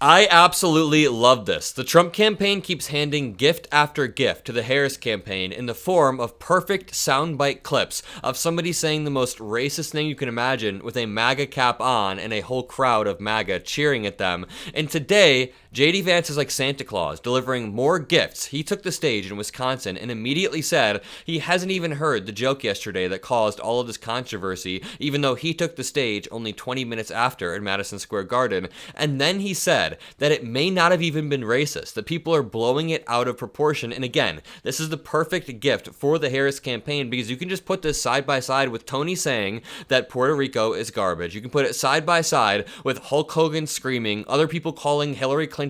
I absolutely love this. The Trump campaign keeps handing gift after gift to the Harris campaign in the form of perfect soundbite clips of somebody saying the most racist thing you can imagine with a MAGA cap on and a whole crowd of MAGA cheering at them. And today, JD Vance is like Santa Claus, delivering more gifts. He took the stage in Wisconsin and immediately said he hasn't even heard the joke yesterday that caused all of this controversy, even though he took the stage only 20 minutes after in Madison Square Garden. And then he said that it may not have even been racist, that people are blowing it out of proportion. And again, this is the perfect gift for the Harris campaign because you can just put this side by side with Tony saying that Puerto Rico is garbage. You can put it side by side with Hulk Hogan screaming, other people calling Hillary Clinton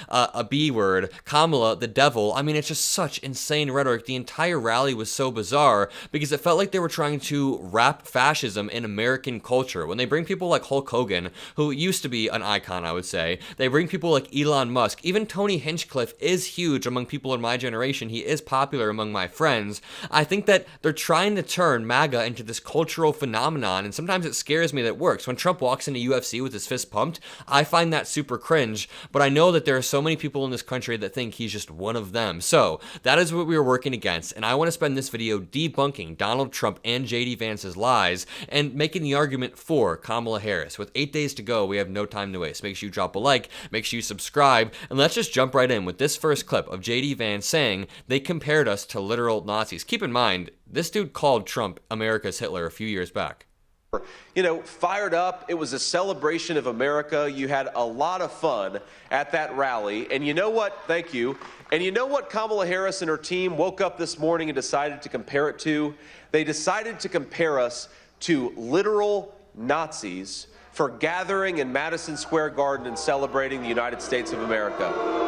a B word, Kamala the devil. I mean, it's just such insane rhetoric. The entire rally was so bizarre because it felt like they were trying to wrap fascism in American culture. When they bring people like Hulk Hogan, who used to be an icon, I would say, they bring people like Elon Musk. Even Tony Hinchcliffe is huge among people in my generation. He is popular among my friends. I think that they're trying to turn MAGA into this cultural phenomenon, and sometimes it scares me that it works. When Trump walks into UFC with his fist pumped, I find that super cringe, but I know that there are so many people in this country that think he's just one of them. So that is what we were working against, and I want to spend this video debunking Donald Trump and JD Vance's lies and making the argument for Kamala Harris. With 8 days to go, we have no time to waste. Make sure you drop a like, make sure you subscribe, and let's just jump right in with this first clip of JD Vance saying they compared us to literal Nazis. Keep in mind, this dude called Trump America's Hitler a few years back. You know, fired up. It was a celebration of America. You had a lot of fun at that rally. And you know what? Thank you. And you know what Kamala Harris and her team woke up this morning and decided to compare it to? They decided to compare us to literal Nazis for gathering in Madison Square Garden and celebrating the United States of America.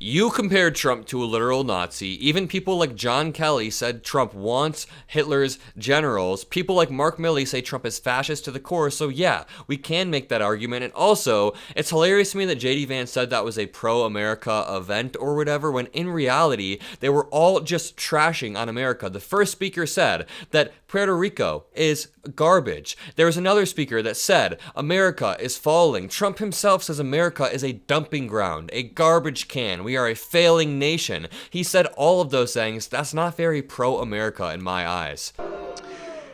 You compared Trump to a literal Nazi. Even people like John Kelly said Trump wants Hitler's generals. People like Mark Milley say Trump is fascist to the core. So yeah, we can make that argument. And also, it's hilarious to me that JD Vance said that was a pro-America event or whatever, when in reality, they were all just trashing on America. The first speaker said that Puerto Rico is garbage. There was another speaker that said America is falling. Trump himself says America is a dumping ground, a garbage can. We are a failing nation. He said all of those things. That's not very pro-America in my eyes.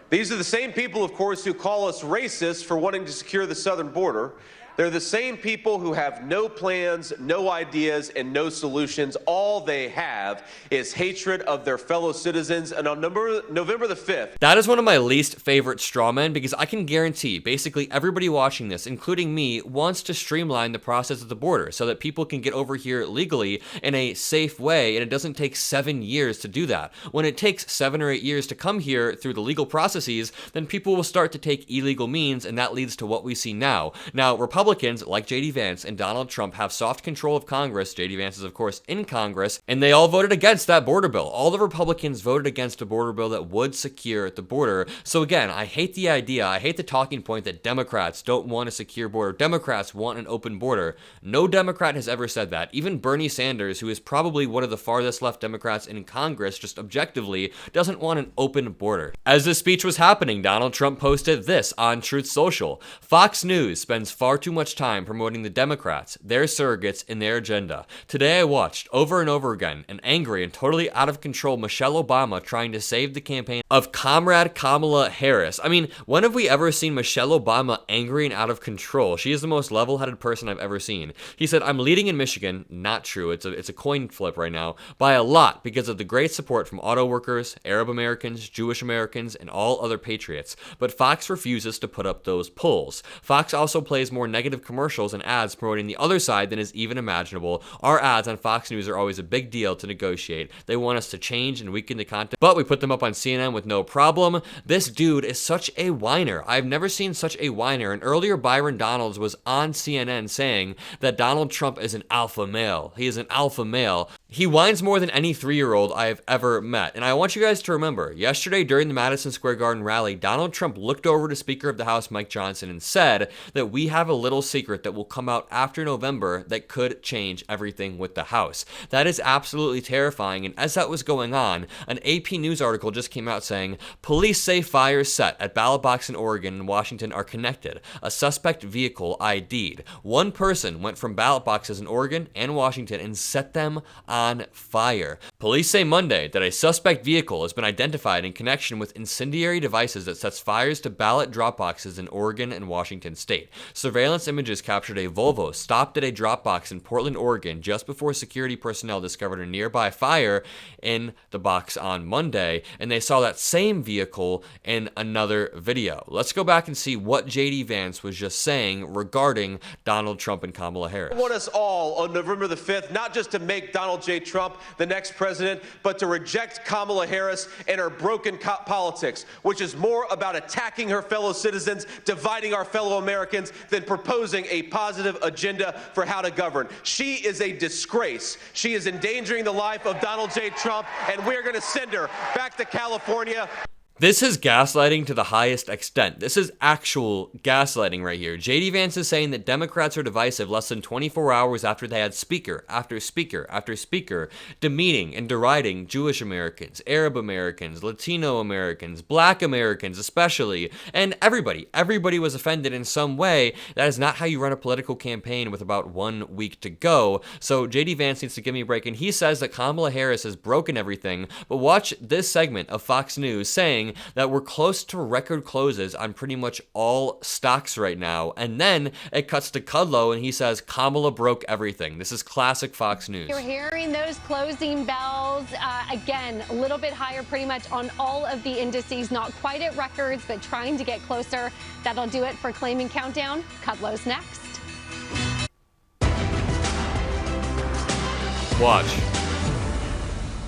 These are the same people, of course, who call us racist for wanting to secure the southern border. They're the same people who have no plans, no ideas, and no solutions. All they have is hatred of their fellow citizens. And on November the 5th... That is one of my least favorite straw men because I can guarantee basically everybody watching this, including me, wants to streamline the process of the border so that people can get over here legally in a safe way, and it doesn't take 7 years to do that. When it takes 7 or 8 years to come here through the legal processes, then people will start to take illegal means, and that leads to what we see now. Now, Republicans like JD Vance and Donald Trump have soft control of Congress. JD Vance is, of course, in Congress, and they all voted against that border bill. All the Republicans voted against a border bill that would secure the border. So again, I hate the idea, I hate the talking point that Democrats don't want a secure border. Democrats want an open border. No Democrat has ever said that. Even Bernie Sanders, who is probably one of the farthest left Democrats in Congress, just objectively, doesn't want an open border. As this speech was happening, Donald Trump posted this on Truth Social. Fox News spends far too much time promoting the Democrats, their surrogates, and their agenda. Today I watched over and over again an angry and totally out of control Michelle Obama trying to save the campaign of Comrade Kamala Harris. I mean, when have we ever seen Michelle Obama angry and out of control? She is the most level-headed person I've ever seen. He said, I'm leading in Michigan. Not true. It's a coin flip right now. By a lot because of the great support from auto workers, Arab Americans, Jewish Americans, and all other patriots. But Fox refuses to put up those polls. Fox also plays more negative commercials and ads promoting the other side than is even imaginable. Our ads on Fox News are always a big deal to negotiate. They want us to change and weaken the content, but we put them up on CNN with no problem. This dude is such a whiner. I've never seen such a whiner. And earlier Byron Donalds was on CNN saying that Donald Trump is an alpha male. He is an alpha male. He whines more than any 3-year-old I have ever met. And I want you guys to remember, yesterday during the Madison Square Garden rally, Donald Trump looked over to Speaker of the House Mike Johnson and said that we have a little secret that will come out after November that could change everything with the House. That is absolutely terrifying. And as that was going on, an AP News article just came out saying, police say fires set at ballot box in Oregon and Washington are connected. A suspect vehicle ID'd. One person went from ballot boxes in Oregon and Washington and set them on fire. Police say Monday that a suspect vehicle has been identified in connection with incendiary devices that sets fires to ballot drop boxes in Oregon and Washington state. Surveillance images captured a Volvo stopped at a drop box in Portland, Oregon just before security personnel discovered a nearby fire in the box on Monday, and they saw that same vehicle in another video. Let's go back and see what JD Vance was just saying regarding Donald Trump and Kamala Harris. I want us all on November the 5th, not just to make Donald J. Trump the next president, but to reject Kamala Harris and her broken politics, which is more about attacking her fellow citizens, dividing our fellow Americans, than proposing a positive agenda for how to govern. She is a disgrace. She is endangering the life of Donald J. Trump, and we're going to send her back to California. This is gaslighting to the highest extent. This is actual gaslighting right here. JD Vance is saying that Democrats are divisive less than 24 hours after they had speaker after speaker after speaker demeaning and deriding Jewish Americans, Arab Americans, Latino Americans, Black Americans especially, and everybody. Everybody was offended in some way. That is not how you run a political campaign with about 1 week to go. So JD Vance needs to give me a break, and he says that Kamala Harris has broken everything. But watch this segment of Fox News saying that we're close to record closes on pretty much all stocks right now. And then it cuts to Kudlow and he says Kamala broke everything. This is classic Fox News. You're hearing those closing bells. Again, a little bit higher pretty much on all of the indices. Not quite at records, but trying to get closer. That'll do it for Claiming Countdown. Kudlow's next. Watch.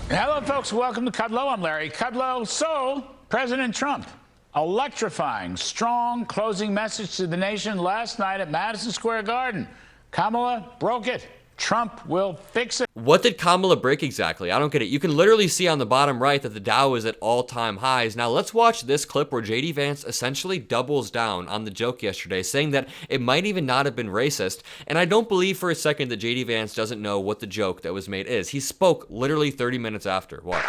Hello, folks. Welcome to Kudlow. I'm Larry Kudlow. So, President Trump, electrifying, strong closing message to the nation last night at Madison Square Garden. Kamala broke it. Trump will fix it. What did Kamala break exactly? I don't get it. You can literally see on the bottom right that the Dow is at all-time highs. Now let's watch this clip where JD Vance essentially doubles down on the joke yesterday, saying that it might even not have been racist. And I don't believe for a second that JD Vance doesn't know what the joke that was made is. He spoke literally 30 minutes after. Watch.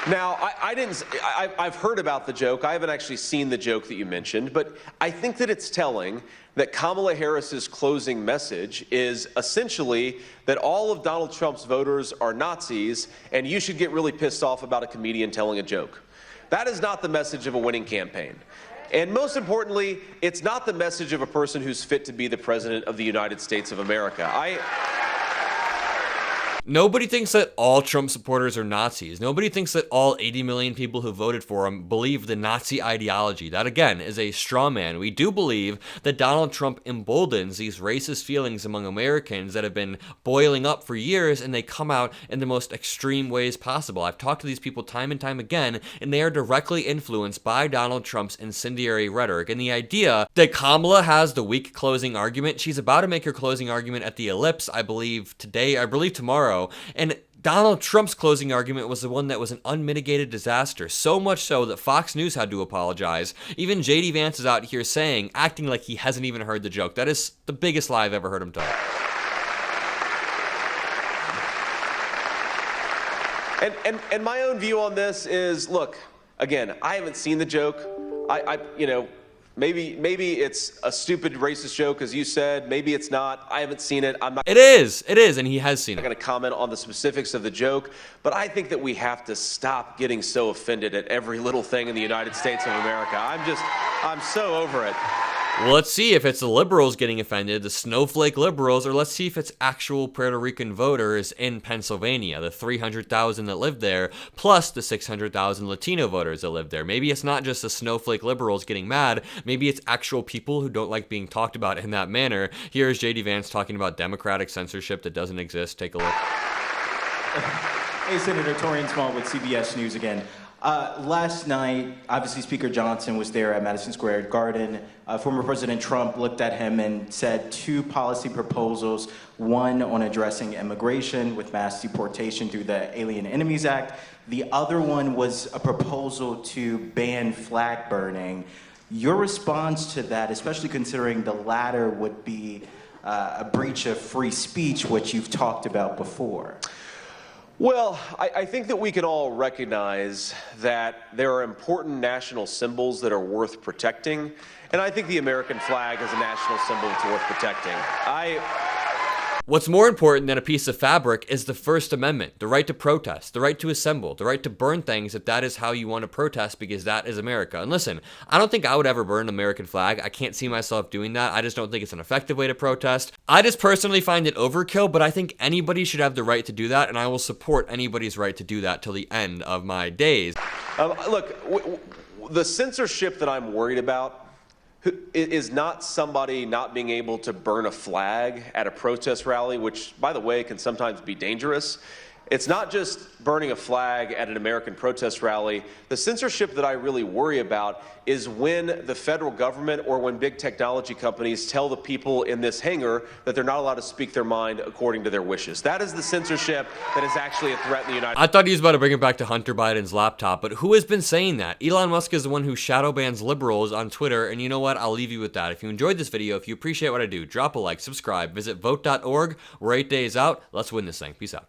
Now, I've heard about the joke. I haven't actually seen the joke that you mentioned, but I think that it's telling that Kamala Harris's closing message is essentially that all of Donald Trump's voters are Nazis and you should get really pissed off about a comedian telling a joke. That is not the message of a winning campaign. And most importantly, it's not the message of a person who's fit to be the president of the United States of America. Nobody thinks that all Trump supporters are Nazis. Nobody thinks that all 80 million people who voted for him believe the Nazi ideology. That, again, is a straw man. We do believe that Donald Trump emboldens these racist feelings among Americans that have been boiling up for years, and they come out in the most extreme ways possible. I've talked to these people time and time again, and they are directly influenced by Donald Trump's incendiary rhetoric. And the idea that Kamala has the weak closing argument, she's about to make her closing argument at the Ellipse, I believe tomorrow. And Donald Trump's closing argument was the one that was an unmitigated disaster, so much so that Fox News had to apologize. Even JD Vance is out here acting like he hasn't even heard the joke. That is the biggest lie I've ever heard him tell. And my own view on this is, look, again, I haven't seen the joke. Maybe it's a stupid racist joke, as you said. Maybe it's not. I haven't seen it. It is, and he has seen it. I'm not going to comment on the specifics of the joke, but I think that we have to stop getting so offended at every little thing in the United States of America. I'm so over it. Well, let's see if it's the liberals getting offended, the snowflake liberals, or let's see if it's actual Puerto Rican voters in Pennsylvania, the 300,000 that live there, plus the 600,000 Latino voters that live there. Maybe it's not just the snowflake liberals getting mad. Maybe it's actual people who don't like being talked about in that manner. Here's JD Vance talking about democratic censorship that doesn't exist. Take a look. Hey, Senator Torian Small with CBS News again. Last night, obviously Speaker Johnson was there at Madison Square Garden. Former President Trump looked at him and said 2 policy proposals, one on addressing immigration with mass deportation through the Alien Enemies Act. The other one was a proposal to ban flag burning. Your response to that, especially considering the latter would be a breach of free speech, which you've talked about before. Well, I think that we can all recognize that there are important national symbols that are worth protecting, and I think the American flag is a national symbol that's worth protecting. What's more important than a piece of fabric is the First Amendment, the right to protest, the right to assemble, the right to burn things if that is how you want to protest, because that is America. And listen, I don't think I would ever burn an American flag. I can't see myself doing that. I just don't think it's an effective way to protest. I just personally find it overkill, but I think anybody should have the right to do that, and I will support anybody's right to do that till the end of my days. Look, the censorship that I'm worried about is not somebody not being able to burn a flag at a protest rally, which, by the way, can sometimes be dangerous. It's not just burning a flag at an American protest rally. The censorship that I really worry about is when the federal government or when big technology companies tell the people in this hangar that they're not allowed to speak their mind according to their wishes. That is the censorship that is actually a threat in the United States. I thought he was about to bring it back to Hunter Biden's laptop, but who has been saying that? Elon Musk is the one who shadow bans liberals on Twitter, and you know what? I'll leave you with that. If you enjoyed this video, if you appreciate what I do, drop a like, subscribe, visit vote.org. We're 8 days out. Let's win this thing. Peace out.